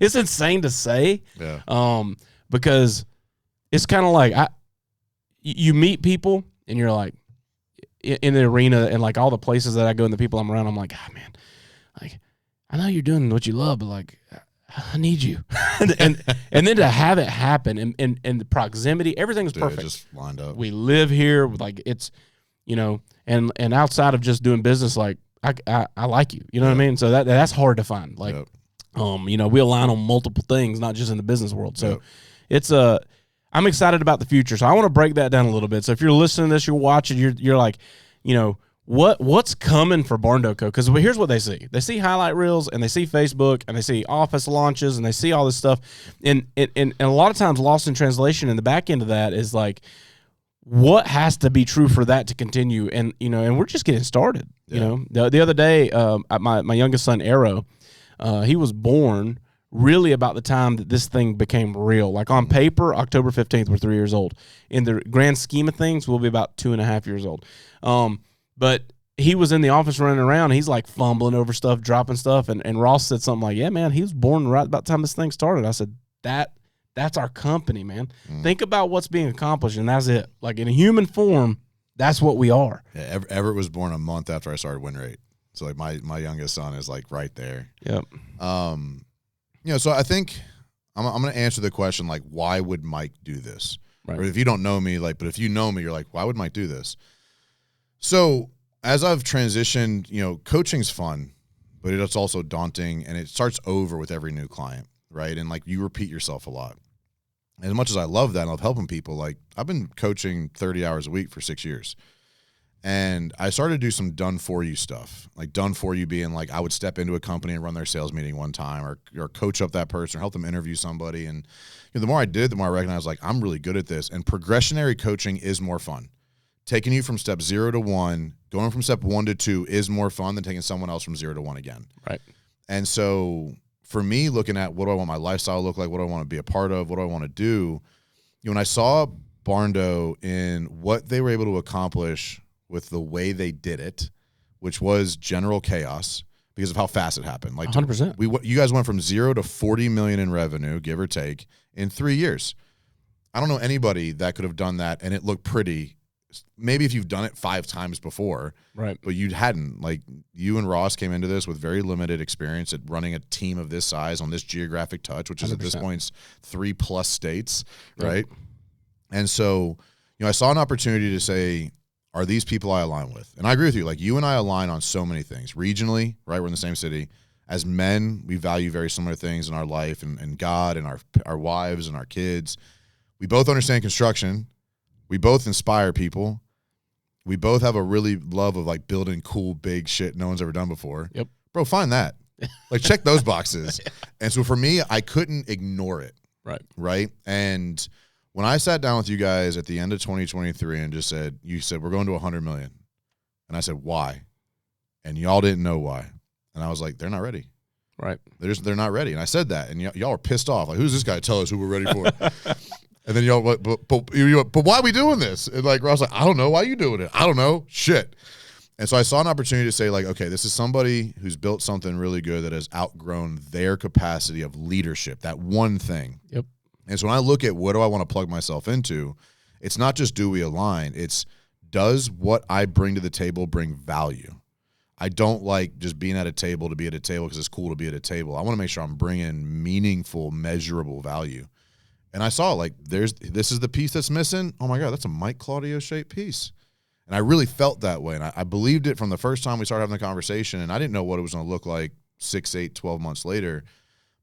it's insane to say. Yeah. Because it's kind of like you meet people and you're like in the arena and like all the places that I go and the people I'm around, I'm like, man, like I know you're doing what you love, but like I need you. and then to have it happen and the proximity, everything's perfect. It just lined up. We live here, like it's, and outside of just doing business, like I like you, you know what I mean? So that's hard to find. Like, we align on multiple things, not just in the business world. So it's I'm excited about the future. So I want to break that down a little bit. So if you're listening to this, you're watching, you're like, what's coming for Barndo Co? Because here's what they see. They see highlight reels and they see Facebook and they see office launches and they see all this stuff. And a lot of times lost in translation in the back end of that is like, what has to be true for that to continue? And, and we're just getting started. The other day, my youngest son, Arrow, he was born really about the time that this thing became real. Like on paper, October 15th, we're 3 years old. In the grand scheme of things, we'll be about 2.5 years old. But he was in the office running around. He's like fumbling over stuff, dropping stuff. And Ross said something like, yeah, man, he was born right about the time this thing started. I said, that's our company, man. Think about what's being accomplished, and that's it. Like in a human form, that's what we are. Yeah, Everett was born a month after I started Win Rate. So like my youngest son is like right there. Yep. So I think I'm going to answer the question, like, why would Mike do this? Right. Or if you don't know me, like, but if you know me, you're like, why would Mike do this? So as I've transitioned, coaching's fun, but it's also daunting, and it starts over with every new client, right? And like you repeat yourself a lot. And as much as I love that and I love helping people, like I've been coaching 30 hours a week for 6 years. And I started to do some done-for-you stuff, like done-for-you being like I would step into a company and run their sales meeting one time or coach up that person or help them interview somebody. And the more I did, the more I recognized, like, I'm really good at this. And progressionary coaching is more fun. Taking you from step 0 to 1, going from step 1 to 2 is more fun than taking someone else from 0 to 1 again. Right. And so for me, looking at what do I want my lifestyle to look like, what do I want to be a part of, what do I want to do, when I saw Barndo in what they were able to accomplish with the way they did it, which was general chaos because of how fast it happened. Like 100%. You guys went from 0 to 40 million in revenue, give or take, in 3 years. I don't know anybody that could have done that and it looked pretty. Maybe if you've done it 5 times before, right? But you hadn't. Like you and Ross came into this with very limited experience at running a team of this size on this geographic touch, which is 100%. At this point 3+ states, right? Yep. And so, I saw an opportunity to say, are these people I align with? And I agree with you. Like you and I align on so many things. Regionally, right? We're in the same city. As men, we value very similar things in our life and God and our wives and our kids. We both understand construction. We both inspire people. We both have a really love of like building cool, big shit no one's ever done before. Yep. Bro, find that. Like check those boxes. And so for me, I couldn't ignore it. Right. Right. And when I sat down with you guys at the end of 2023 and just said, you said, we're going to 100 million. And I said, why? And y'all didn't know why. And I was like, they're not ready. Right. They're not ready. And I said that. And y'all were pissed off. Like, who's this guy to tell us who we're ready for? And then y'all, but why are we doing this? And like, Ross, like, I don't know. Why are you doing it? I don't know. Shit. And so I saw an opportunity to say, like, okay, this is somebody who's built something really good that has outgrown their capacity of leadership, that one thing. Yep. And so when I look at what do I want to plug myself into, it's not just do we align, it's does what I bring to the table bring value? I don't like just being at a table to be at a table because it's cool to be at a table. I want to make sure I'm bringing meaningful, measurable value. And I saw like this is the piece that's missing. Oh my God, that's a Mike Claudio shaped piece. And I really felt that way. And I believed it from the first time we started having the conversation. And I didn't know what it was going to look like 6, 8, 12 months later.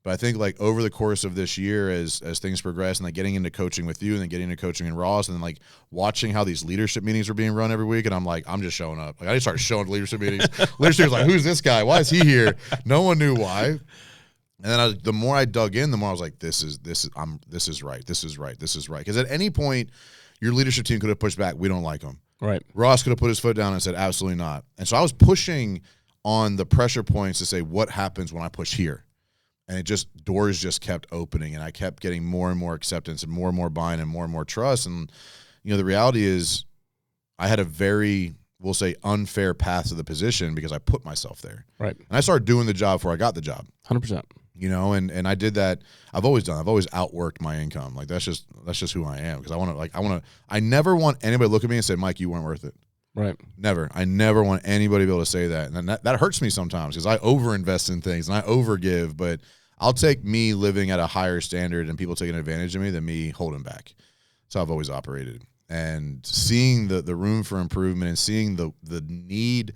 But I think like over the course of this year, as things progress and like getting into coaching with you and then getting into coaching in Ross and then like watching how these leadership meetings are being run every week. And I'm like, I'm just showing up. Like I just started showing leadership meetings. Leadership was like, who's this guy? Why is he here? No one knew why. And then the more I dug in, the more I was like, this is right. Because at any point, your leadership team could have pushed back. We don't like him. Right. Ross could have put his foot down and said, absolutely not. And so I was pushing on the pressure points to say, what happens when I push here? And doors just kept opening, and I kept getting more and more acceptance and more buy-in and more trust. And, the reality is I had a very, we'll say, unfair path to the position because I put myself there. Right. And I started doing the job before I got the job. 100%. You know, and I did that. I've always outworked my income. Like that's just who I am. Because I never want anybody to look at me and say, Mike, you weren't worth it. Right. Never. I never want anybody to be able to say that. And that hurts me sometimes because I overinvest in things and I overgive, but I'll take me living at a higher standard and people taking advantage of me than me holding back. So I've always operated. And seeing the room for improvement and seeing the need,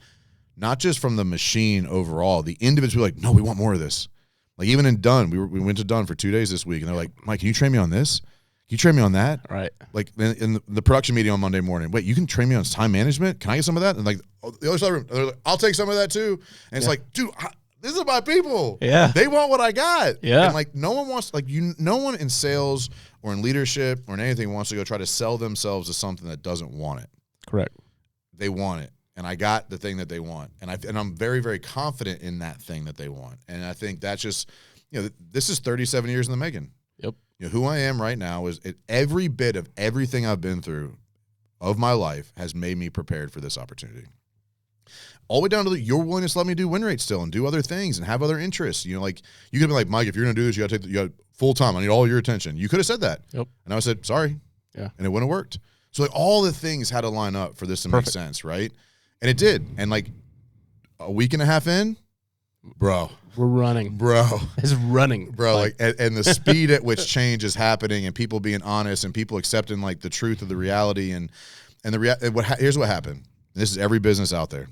not just from the machine overall, the individual like, no, we want more of this. Like even in Dunn, we went to Dunn for 2 days this week, and they're like, Mike, can you train me on this? Can you train me on that? Right. Like in the production meeting on Monday morning, wait, you can train me on time management? Can I get some of that? And like the other side of the room, they're like, I'll take some of that too. And it's like, dude, this is my people. Yeah. They want what I got. Yeah. And like no one wants, like no one in sales or in leadership or in anything wants to go try to sell themselves to something that doesn't want it. Correct. They want it. And I got the thing that they want. And I'm very, very confident in that thing that they want. And I think that's just, this is 37 years in the making. Yep. Who I am right now is every bit of everything I've been through of my life has made me prepared for this opportunity. All the way down to your willingness to let me do win rate still and do other things and have other interests. Like you could be like, Mike, if you're going to do this, you got full time. I need all your attention. You could have said that. Yep. And I said, sorry. Yeah. And it wouldn't have worked. So like all the things had to line up for this to make sense, right? And it did. And like a week and a half in, bro. We're running. Bro. It's running. Bro, like and the speed at which change is happening and people being honest and people accepting like the truth of the reality and here's what happened. This is every business out there.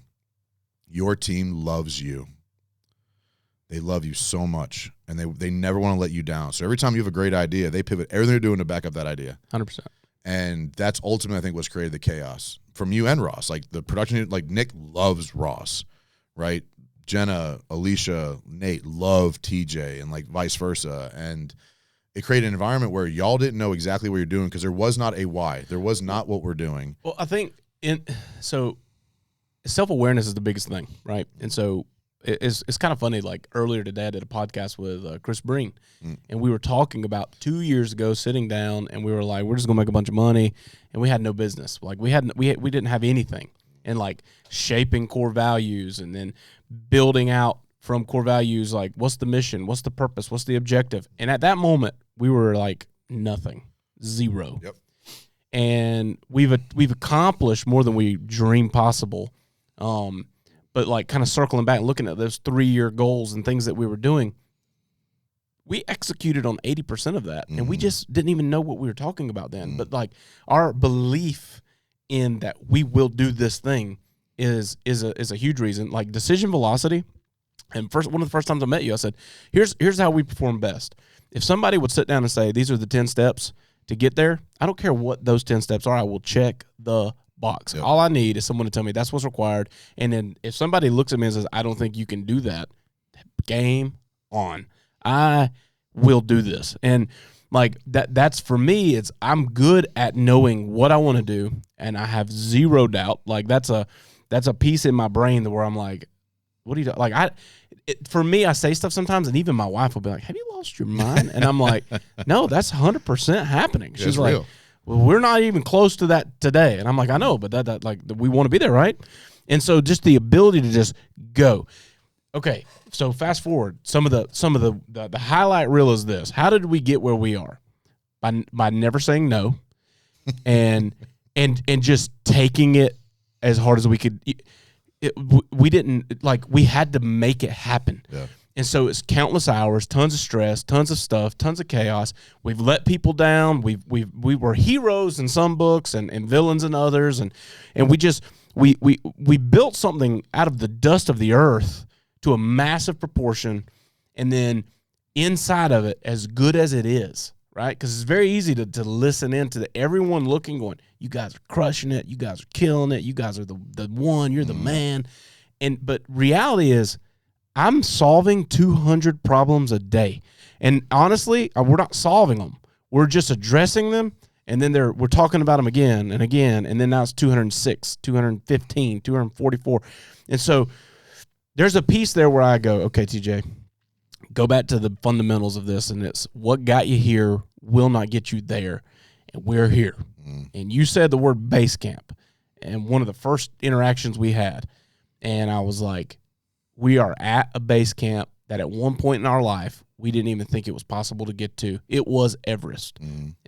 Your team loves you. They love you so much and they never want to let you down. So every time you have a great idea, they pivot everything they're doing to back up that idea. 100%. And that's ultimately, I think, what's created the chaos from you and Ross. Like the production, like Nick loves Ross, right? Jenna, Alicia, Nate love TJ and like vice versa. And it created an environment where y'all didn't know exactly what you're doing because there was not a why. There was not what we're doing. Well, I think so self-awareness is the biggest thing, right? And so it's kind of funny. Like earlier today, I did a podcast with Chris Breen, and we were talking about 2 years ago, sitting down, and we were like, we're just gonna make a bunch of money, and we had no business. Like we didn't have anything, and like shaping core values, and then building out from core values, like what's the mission, what's the purpose, what's the objective, and at that moment we were like nothing, zero. Yep. And we've accomplished more than we dreamed possible. But like kind of circling back and looking at those 3-year goals and things that we were doing, we executed on 80% of that. And we just didn't even know what we were talking about then. But like our belief in that we will do this thing is a huge reason. Like decision velocity. And one of the first times I met you, I said, here's how we perform best. If somebody would sit down and say, these are the 10 steps to get there, I don't care what those 10 steps are, I will check the box. Yep. All I need is someone to tell me that's what's required. And then if somebody looks at me and says, I don't think you can do that, game on. I will do this. And like that's for me, I'm good at knowing what I want to do, and I have zero doubt. Like that's a piece in my brain where I'm like, what do you do? Like for me, I say stuff sometimes, and even my wife will be like, have you lost your mind? And I'm like, no, that's 100% happening. She's like, real. Well, we're not even close to that today. And I'm like, I know, but that like we want to be there, right? And so just the ability to just go. Okay, so fast forward. Some of the highlight reel is this. How did we get where we are? By never saying no, and just taking it as hard as we could. We didn't we had to make it happen. Yeah. And so it's countless hours, tons of stress, tons of stuff, tons of chaos. We've let people down. We were heroes in some books and villains in others, and we built something out of the dust of the earth to a massive proportion, and then inside of it, as good as it is, right? Because it's very easy to listen in to everyone looking, going, you guys are crushing it, you guys are killing it, you guys are the one, you're the man. But reality is, I'm solving 200 problems a day. And honestly, we're not solving them. We're just addressing them, and then we're talking about them again and again, and then now it's 206, 215, 244. And so there's a piece there where I go, okay, TJ, go back to the fundamentals of this, and it's what got you here will not get you there, and we're here. And you said the word base camp, and one of the first interactions we had, and I was like, we are at a base camp that at one point in our life we didn't even think it was possible to get to. It was Everest.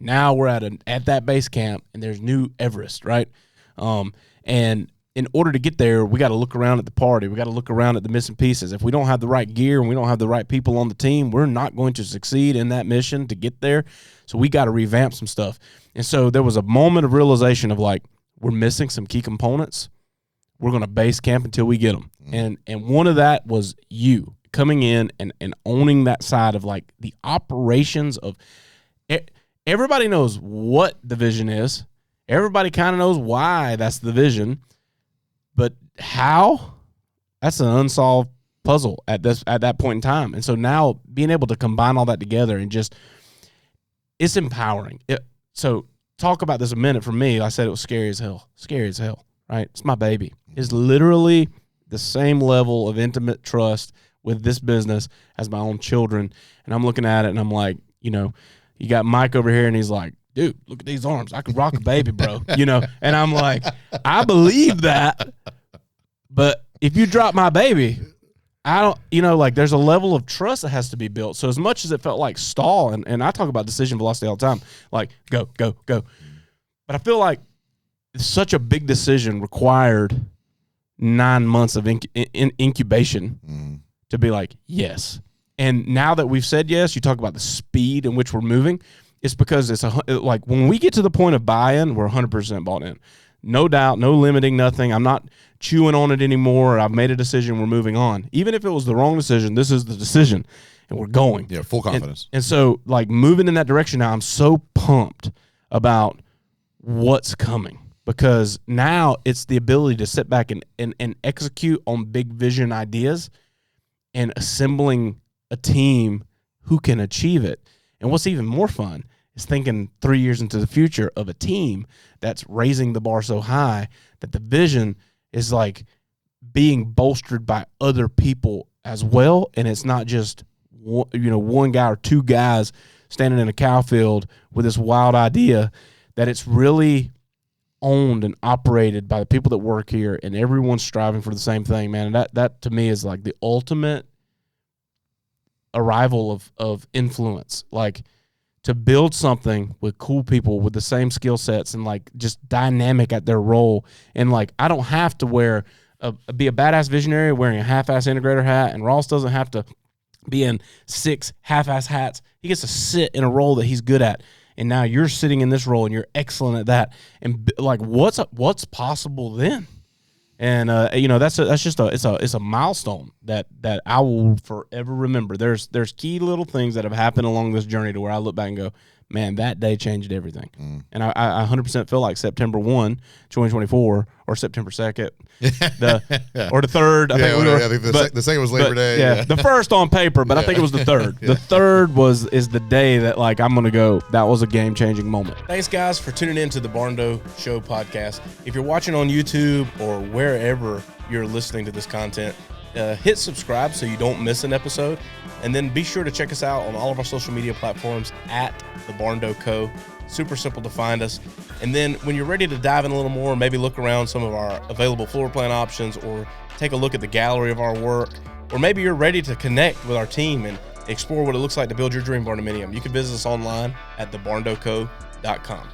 Now we're at that base camp, and there's new Everest, right? And in order to get there, we got to look around at the party. We got to look around at the missing pieces. If we don't have the right gear and we don't have the right people on the team, we're not going to succeed in that mission to get there. So we got to revamp some stuff. And so there was a moment of realization of like, we're missing some key components. We're going to base camp until we get them. And one of that was you coming in and owning that side of like the operations of everybody knows what the vision is. Everybody kind of knows why that's the vision. But how? That's an unsolved puzzle at that point in time. And so now being able to combine all that together and just, it's empowering. So talk about this a minute. For me, I said it was scary as hell, right? It's my baby. It's literally the same level of intimate trust with this business as my own children. And I'm looking at it and I'm like, you got Mike over here and he's like, dude, look at these arms. I could rock a baby, bro. And I'm like, I believe that. But if you drop my baby, I don't, like there's a level of trust that has to be built. So as much as it felt like stall, and I talk about decision velocity all the time, like go. But I feel like such a big decision required 9 months of incubation to be like, yes. And now that we've said yes, you talk about the speed in which we're moving. It's because it's like when we get to the point of buy-in, we're 100% bought in. No doubt, no limiting, nothing. I'm not chewing on it anymore. I've made a decision. We're moving on. Even if it was the wrong decision, this is the decision, and we're going. Yeah, full confidence. And so, like, moving in that direction now, I'm so pumped about what's coming because now it's the ability to sit back and execute on big vision ideas and assembling a team who can achieve it. And what's even more fun is thinking 3 years into the future of a team that's raising the bar so high that the vision is like being bolstered by other people as well. And it's not just one guy or two guys standing in a cow field with this wild idea, that it's really owned and operated by the people that work here and everyone's striving for the same thing, man. And that to me is like the ultimate arrival of influence. Like, to build something with cool people with the same skill sets and like just dynamic at their role. And like, I don't have to be a badass visionary wearing a half-ass integrator hat, and Ross doesn't have to be in 6 half-ass hats. He gets to sit in a role that he's good at. And now you're sitting in this role and you're excellent at that. And like, what's possible then? And that's just a milestone that I will forever remember. There's key little things that have happened along this journey to where I look back and go, man, that day changed everything. And I 100% feel like September 1, 2024, or September 2nd, or the 3rd. I think the second was Labor Day. Yeah, the first on paper, but I think it was the 3rd. The 3rd is the day that like I'm gonna go. That was a game changing moment. Thanks, guys, for tuning in to the Barndo Show podcast. If you're watching on YouTube or wherever you're listening to this content, hit subscribe so you don't miss an episode. And then be sure to check us out on all of our social media platforms at the Barndo Co. Super simple to find us. And then when you're ready to dive in a little more, maybe look around some of our available floor plan options or take a look at the gallery of our work, or maybe you're ready to connect with our team and explore what it looks like to build your dream barndominium, you can visit us online at thebarndoco.com.